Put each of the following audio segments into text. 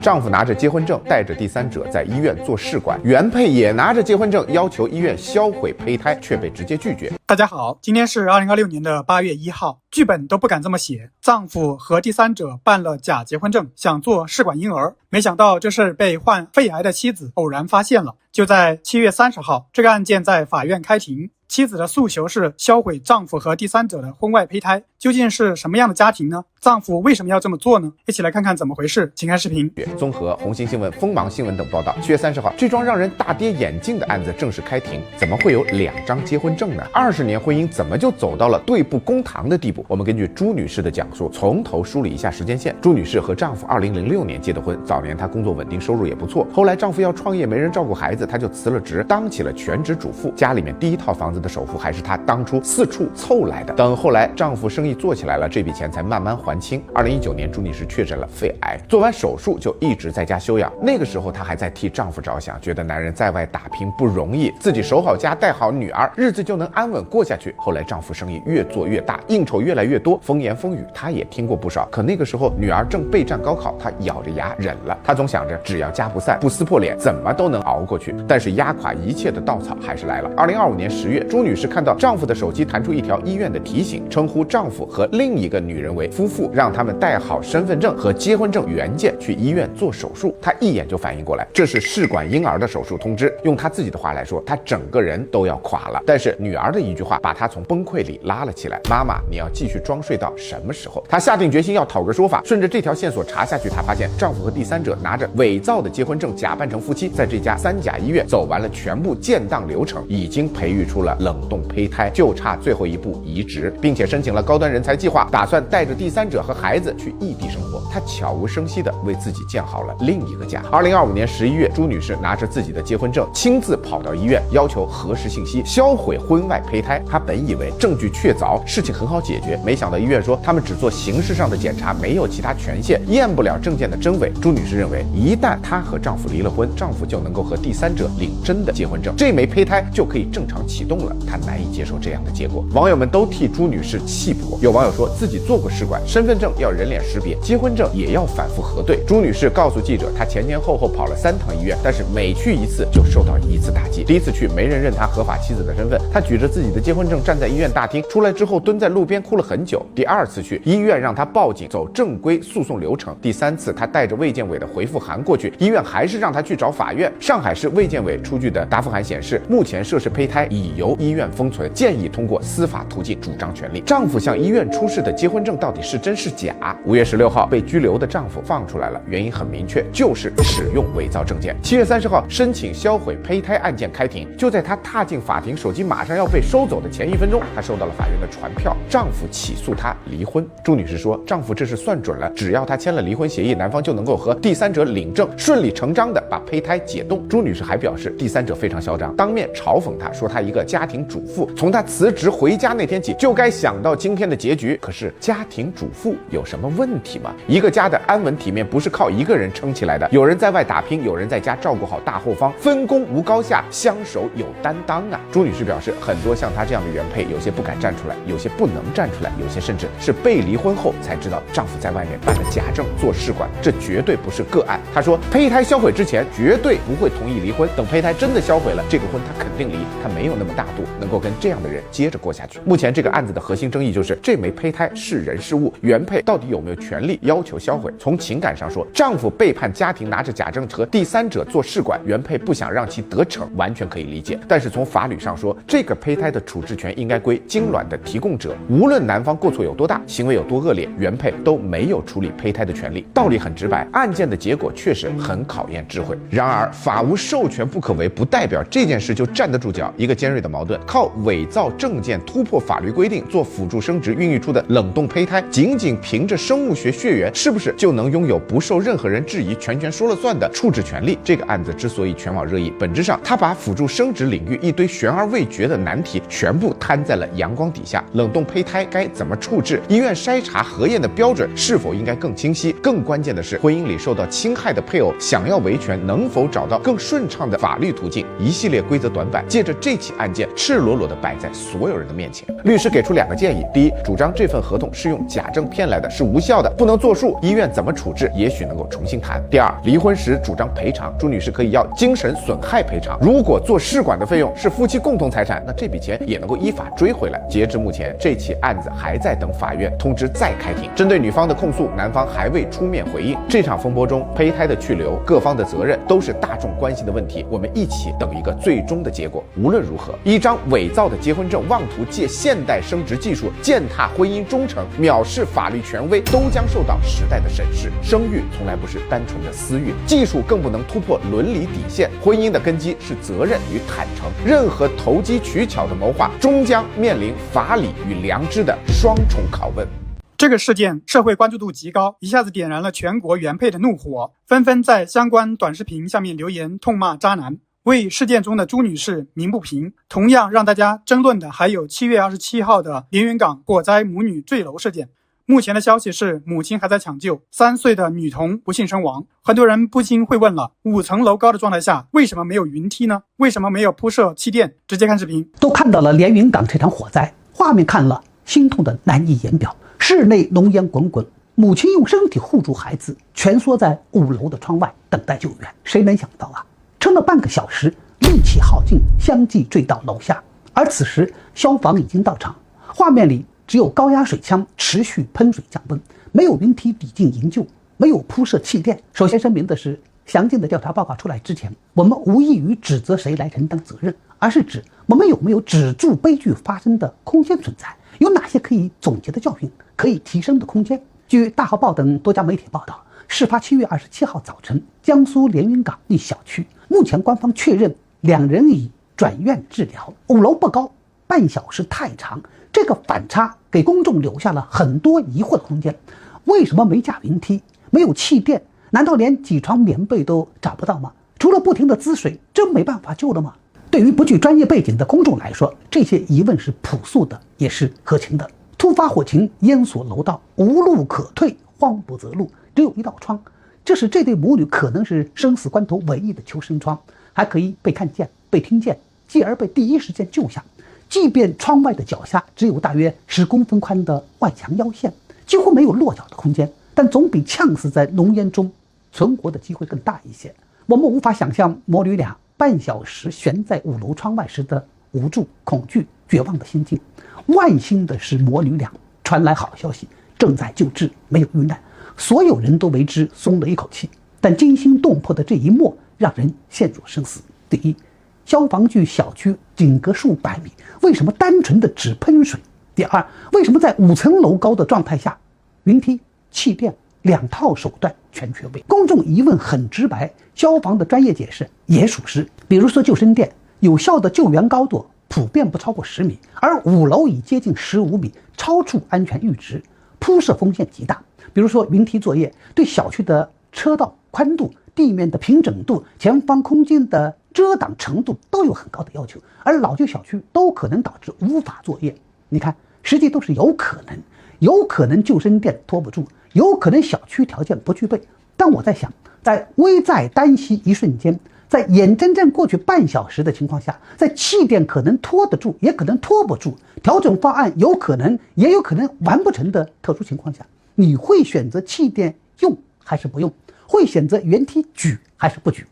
丈夫拿着结婚证带着第三者在医院做试管，原配也拿着结婚证要求医院销毁胚胎，却被直接拒绝。大家好，今天是2026年的8月1号，剧本都不敢这么写，丈夫和第三者办了假结婚证，想做试管婴儿，没想到这事被患肺癌的妻子偶然发现了。就在7月30号，这个案件在法院开庭。妻子的诉求是销毁丈夫和第三者的婚外胚胎，究竟是什么样的家庭呢？丈夫为什么要这么做呢？一起来看看怎么回事，请看视频。综合红星新闻、锋芒新闻等报道，7月30号，这桩让人大跌眼镜的案子正式开庭。怎么会有2张结婚证呢？20年婚姻怎么就走到了对簿公堂的地步？我们根据朱女士的讲述，从头梳理一下时间线。朱女士和丈夫2006年结的婚，早年她工作稳定，收入也不错。后来丈夫要创业，没人照顾孩子，她就辞了职，当起了全职主妇。家里面第一套房子的首付还是她当初四处凑来的。等后来丈夫生意做起来了，这笔钱才慢慢还清。2019年，朱女士确诊了肺癌，做完手术就一直在家休养。那个时候她还在替丈夫着想，觉得男人在外打拼不容易，自己守好家带好女儿，日子就能安稳过下去。后来丈夫生意越做越大，应酬越来越多，风言风语她也听过不少。可那个时候女儿正备战高考，她咬着牙忍了。她总想着只要家不散，不撕破脸，怎么都能熬过去。但是压垮一切的稻草还是来了。2025年10月，朱女士看到丈夫的手机弹出一条医院的提醒，称呼丈夫和另一个女人为夫妇，让他们带好身份证和结婚证原件去医院做手术。她一眼就反应过来，这是试管婴儿的手术通知。用她自己的话来说，她整个人都要垮了。但是女儿的一句话把她从崩溃里拉了起来，妈妈，你要继续装睡到什么时候？她下定决心要讨个说法。顺着这条线索查下去，她发现丈夫和第三者拿着伪造的结婚证假扮成夫妻，在这家3甲医院走完了全部建档流程，已经培育出了冷冻胚胎，就差最后一步移植，并且申请了高端人才计划，打算带着第三者和孩子去异地生活。她悄无声息地为自己建好了另一个家。2025年11月，朱女士拿着自己的结婚证，亲自跑到医院，要求核实信息，销毁婚外胚胎。她本以为证据确凿，事情很好解决，没想到医院说他们只做形式上的检查，没有其他权限，验不了证件的真伪。朱女士认为，一旦她和丈夫离了婚，丈夫就能够和第三者领真的结婚证，这枚胚胎就可以正常启动了。她难以接受这样的结果，网友们都替朱女士气不过。有网友说自己做过试管，身份证要人脸识别，结婚证也要反复核对。朱女士告诉记者，她前前后后跑了3趟医院，但是每去一次就受到1次打击。第一次去没人认她合法妻子的身份，她举着自己的结婚证站在医院大厅，出来之后蹲在路边哭了很久。第2次去，医院让她报警走正规诉讼流程。第3次，她带着卫健委的回复函过去，医院还是让她去找法院。上海市卫健委出具的答复函显示，目前涉事胚胎已由医院封存，建议通过司法途径主张权利。丈夫向医院出示的结婚证到底是真是假？5月16号，被拘留的丈夫放出来了，原因很明确，就是使用伪造证件。7月30号，申请销毁胚胎案件开庭。就在她踏进法庭，手机马上要被收走的前1分钟，她收到了法院的传票，丈夫起诉她离婚。朱女士说，丈夫这是算准了，只要她签了离婚协议，男方就能够和第三者领证，顺理成章的把胚胎解冻。朱女士还表示，第三者非常嚣张，当面嘲讽她，说她一个家庭主妇，从她辞职回家那天起就该想到今天的结局。可是家庭主妇有什么问题吗？一个家的安稳体面不是靠一个人撑起来的，有人在外打拼，有人在家照顾好大后方，分工无高下，相守有担当啊。朱女士表示，很多像她这样的原配，有些不敢站出来，有些不能站出来，有些甚至是被离婚后才知道丈夫在外面办了假证做试管，这绝对不是个案。她说，胚胎销毁之前绝对不会同意离婚，等胚胎真的销毁了，这个婚她肯定离，她没有那么大度能够跟这样的人接着过下去。目前这个案子的核心争议就是这枚胚胎是人是物，原配到底有没有权利要求销毁？从情感上说，丈夫背叛家庭，拿着假证和第三者做试管，原配不想让其得逞，完全可以理解。但是从法律上说，这个胚胎的处置权应该归精卵的提供者，无论男方过错有多大，行为有多恶劣，原配都没有处理胚胎的权利。道理很直白，案件的结果确实很考验智慧。然而，法无授权不可为，不代表这件事就站得住脚。一个尖锐的矛盾，靠伪造证件突破法律规定做辅助生殖孕育出的冷冻胚胎，仅仅凭着生物学血缘，是不是就能拥有不受任何人质疑、全权说了算的处置权利？这个案子之所以全网热议，本质上他把辅助生殖领域一堆悬而未决的难题全部摊在了阳光底下。冷冻胚胎该怎么处置？医院筛查核验的标准是否应该更清晰？更关键的是，婚姻里受到侵害的配偶想要维权，能否找到更顺畅的法律途径？一系列规则短板借着这起案件赤裸裸地摆在所有人的面前。律师给出2个建议：第一，主张这份合同是用假证骗来的，是无效的，不能作数，医院怎么处置也许能够重新谈。第二，离婚时主张赔偿，朱女士可以要精神损害赔偿。如果做试管的费用是夫妻共同财产，那这笔钱也能够依法追回来。截至目前，这起案子还在等法院通知再开庭。针对女方的控诉，男方还未出面回应。这场风波中，胚胎的去留，各方的责任都是大众关心的问题，我们一起等一个最终的结果。无论如何，一张伪造的结婚证，妄图借现代生殖技术践踏婚姻忠诚，藐视法律权威，都将受到时代的审视。生育从来不是单纯的私欲，技术更不能突破伦理底线。婚姻的根基是责任与坦诚，任何投机取巧的谋划，终将面临法理与良知的双重拷问。这个事件社会关注度极高，一下子点燃了全国原配的怒火，纷纷在相关短视频下面留言痛骂渣男，为事件中的朱女士鸣不平。同样让大家争论的还有7月27号的连云港过灾母女坠楼事件。目前的消息是母亲还在抢救，3岁的女童不幸身亡。很多人不禁会问了，5层楼高的状态下为什么没有云梯呢？为什么没有铺设气垫？直接看视频。都看到了连云港这场火灾，画面看了心痛的难以言表。室内浓烟滚滚，母亲用身体护住孩子，蜷缩在5楼的窗外等待救援。谁能想到啊，撑了半个小时，力气耗尽，相继坠到楼下。而此时消防已经到场，画面里只有高压水枪持续喷水降温，没有云梯抵近营救，没有铺设气垫。首先声明的是，详尽的调查报告出来之前，我们无异于指责谁来承担责任，而是指我们有没有止住悲剧发生的空间存在，有哪些可以总结的教训，可以提升的空间。据大号报等多家媒体报道，事发7月27号早晨，江苏连云港一小区，目前官方确认2人已转院治疗。5楼不高，半小时太长，这个反差给公众留下了很多疑惑的空间。为什么没架云梯，没有气垫？难道连几床棉被都找不到吗？除了不停的滋水，真没办法救了吗？对于不具专业背景的公众来说，这些疑问是朴素的，也是合情的。突发火情，淹锁楼道，无路可退，慌不择路，只有一道窗，这是这对母女可能是生死关头唯一的求生窗，还可以被看见、被听见，继而被第一时间救下。即便窗外的脚下只有大约10公分宽的外墙腰线，几乎没有落脚的空间，但总比呛死在浓烟中存活的机会更大一些。我们无法想象母女俩半小时悬在5楼窗外时的无助、恐惧、绝望的心境。万幸的是，母女俩传来好消息，正在救治，没有遇难，所有人都为之松了一口气。但惊心动魄的这一幕让人陷入深思。第一，消防局小区仅隔数百米，为什么单纯的只喷水？第二，为什么在5层楼高的状态下，云梯、气垫2套手段全缺位？公众疑问很直白，消防的专业解释也属实。比如说救生垫，有效的救援高度普遍不超过10米，而5楼已接近15米，超出安全阈值，铺设风险极大。比如说云梯作业，对小区的车道宽度、地面的平整度、前方空间的遮挡程度都有很高的要求，而老旧小区都可能导致无法作业。你看，实际都是有可能，有可能救生垫拖不住，有可能小区条件不具备。但我在想，在危在旦夕一瞬间，在眼睁睁过去半小时的情况下，在气垫可能拖得住，也可能拖不住，调整方案有可能也有可能完不成的特殊情况下，你会选择气垫用还是不用？会选择原梯举还是不举？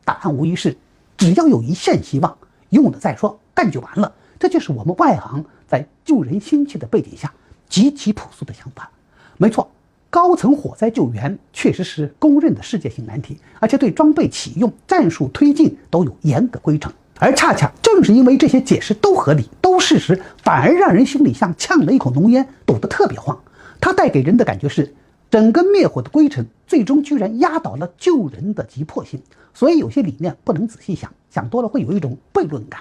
答案无疑是，只要有一线希望，用了再说，干就完了。这就是我们外行在救人心切的背景下极其朴素的想法。没错，高层火灾救援确实是公认的世界性难题，而且对装备启用、战术推进都有严格规程。而恰恰正是因为这些解释都合理、都事实，反而让人心里像呛了一口浓烟，抖得特别慌。它带给人的感觉是，整个灭火的规程最终居然压倒了救人的急迫性。所以有些理念不能仔细想，想多了会有一种悖论感。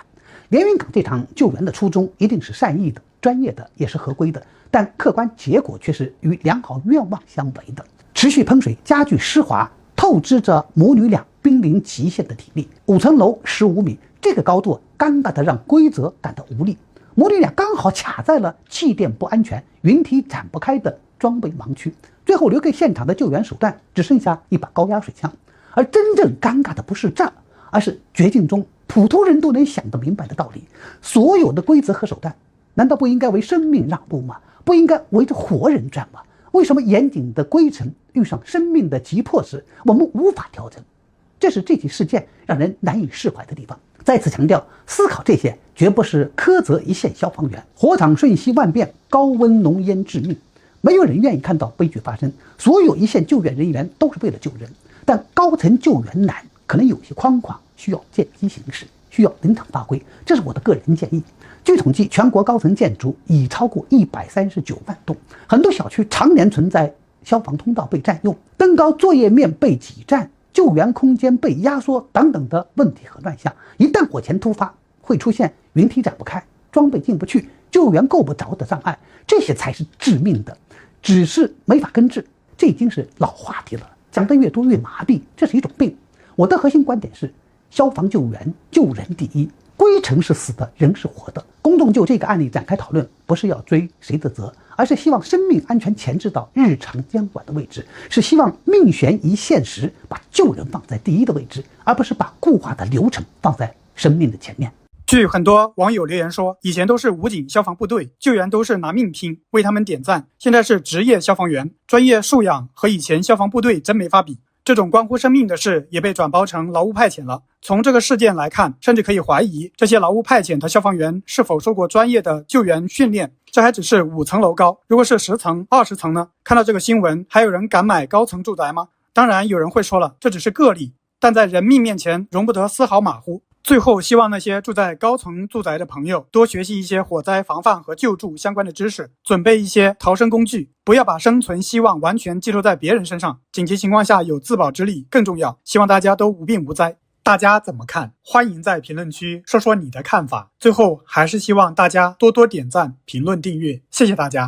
连云港这场救援的初衷一定是善意的、专业的，也是合规的，但客观结果却是与良好愿望相违的。持续喷水加剧湿滑，透支着母女俩濒临极限的体力。5层楼15米，这个高度尴尬的让规则感到无力。母女俩刚好卡在了气垫不安全、云梯展不开的装备盲区，最后留给现场的救援手段只剩下一把高压水枪。而真正尴尬的不是这，而是绝境中普通人都能想得明白的道理。所有的规则和手段难道不应该为生命让路吗？不应该围着活人转吗？为什么严谨的规程遇上生命的急迫时，我们无法调整？这是这起事件让人难以释怀的地方。再次强调，思考这些绝不是苛责一线消防员。火场瞬息万变，高温浓烟致命，没有人愿意看到悲剧发生。所有一线救援人员都是为了救人，但高层救援难，可能有些框框需要见机行事，需要临场发挥，这是我的个人建议。据统计，全国高层建筑已超过139万栋，很多小区常年存在消防通道被占用、登高作业面被挤占、救援空间被压缩等等的问题和乱象。一旦火前突发，会出现云梯展不开、装备进不去、救援够不着的障碍，这些才是致命的，只是没法根治。这已经是老话题了，讲得越多越麻痹，这是一种病。我的核心观点是，消防救援救人第一，规程是死的，人是活的。公众就这个案例展开讨论，不是要追谁的责，而是希望生命安全前置到日常监管的位置，是希望命悬一线时把救人放在第一的位置，而不是把固化的流程放在生命的前面。据很多网友留言说，以前都是武警消防部队，救援都是拿命拼，为他们点赞。现在是职业消防员，专业素养和以前消防部队真没法比。这种关乎生命的事也被转包成劳务派遣了。从这个事件来看，甚至可以怀疑这些劳务派遣的消防员是否受过专业的救援训练。这还只是5层楼高，如果是10层、20层呢？看到这个新闻，还有人敢买高层住宅吗？当然有人会说了，这只是个例，但在人命面前容不得丝毫马虎。最后，希望那些住在高层住宅的朋友多学习一些火灾防范和救助相关的知识，准备一些逃生工具，不要把生存希望完全寄托在别人身上。紧急情况下有自保之力更重要。希望大家都无病无灾。大家怎么看？欢迎在评论区说说你的看法。最后，还是希望大家多多点赞、评论、订阅，谢谢大家。